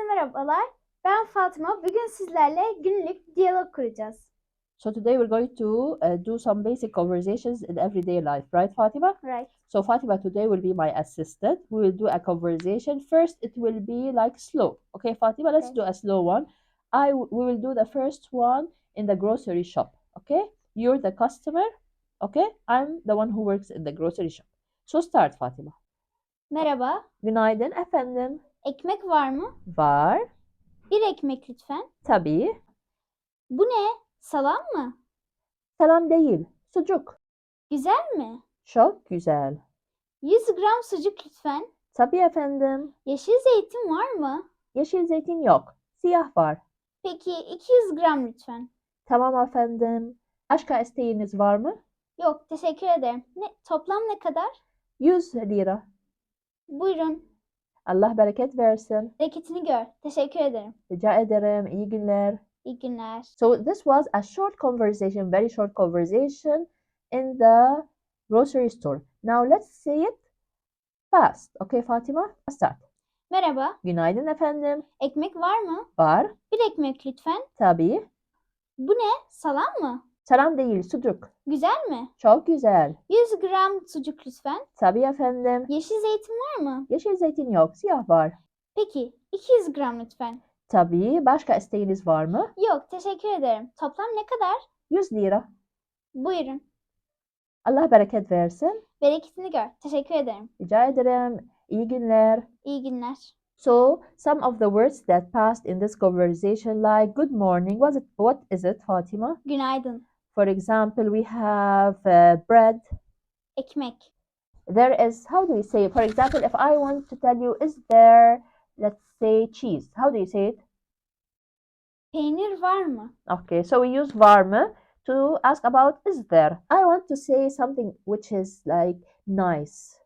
merhabalar. Ben Fatma. Bugün sizlerle günlük diyalog kuracağız. So today we're going to do some basic conversations in everyday life, right, Fatima? Right. So Fatima today will be my assistant. We will do a conversation. First, it will be like slow. Okay, Fatima, let's Okay. do a slow one. We will do the first one in the grocery shop. Okay, you're the customer. Okay, I'm the one who works in the grocery shop. So start, Fatima. Merhaba. Günaydın, efendim. Ekmek var mı? Var. Bir ekmek lütfen. Tabii. Bu ne? Salam mı? Salam değil, sucuk. Güzel mi? Çok güzel. 100 gram sucuk lütfen. Tabii efendim. Yeşil zeytin var mı? Yeşil zeytin yok. Siyah var. Peki 200 gram lütfen. Tamam efendim. Başka isteğiniz var mı? Yok, teşekkür ederim. Toplam ne kadar? 100 lira. Buyrun. Allah bereket versin. Bereketini gör. Teşekkür ederim. Rica ederim. İyi günler. İyi günler. So this was a short conversation, very short conversation in the grocery store. Now let's say it fast. Okay Fatima? Start. Merhaba. Günaydın efendim. Ekmek var mı? Var. Bir ekmek lütfen. Tabii. Bu ne? Salam mı? Salam değil, sucuk. Güzel mi? Çok güzel. 100 gram sucuk lütfen. Tabii efendim. Yeşil zeytin var mı? Yeşil zeytin yok, siyah var. Peki 200 gram lütfen. Tabii. Başka isteğiniz var mı? Yok, teşekkür ederim. Toplam ne kadar? 100 lira. Buyurun. Allah bereket versin. Bereketini gör. Teşekkür ederim. Rica ederim. İyi günler. İyi günler. So, some of the words that passed in this conversation like good morning. What is it, Fatima? Günaydın. For example, we have bread. Ekmek. There is, how do we say it? For example, if I want to tell you, is there, let's say, cheese. How do you say it? Peynir var mı? Okay, so we use var mı to ask about is there. I want to say something which is like nice.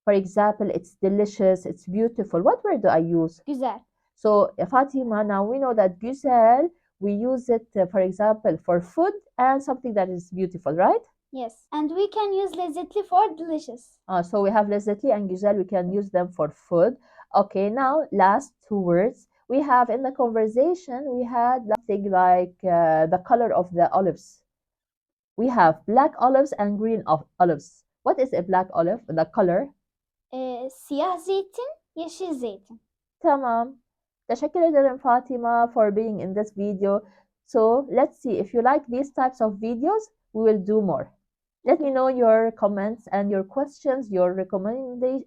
For example, it's delicious, it's beautiful. What word do I use? Güzel. So, Fatima, now we know that güzel, we use it, for example, for food and something that is beautiful, right? Yes. And we can use lezzetli for delicious. So we have lezzetli and güzel, we can use them for food. Okay, now last two words. We have in the conversation, we had something like the color of the olives. We have black olives and green olives. What is a black olive? The color? Siyah zeytin, yeşil zeytin. Tamam. Teşekkür ederim Fatima for being in this video. So let's see if you like these types of videos, we will do more. Let me know your comments and your questions, your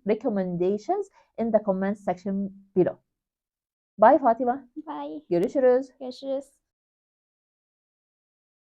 recommendations in the comment section below. Bye Fatima. Bye. Görüşürüz. Görüşürüz.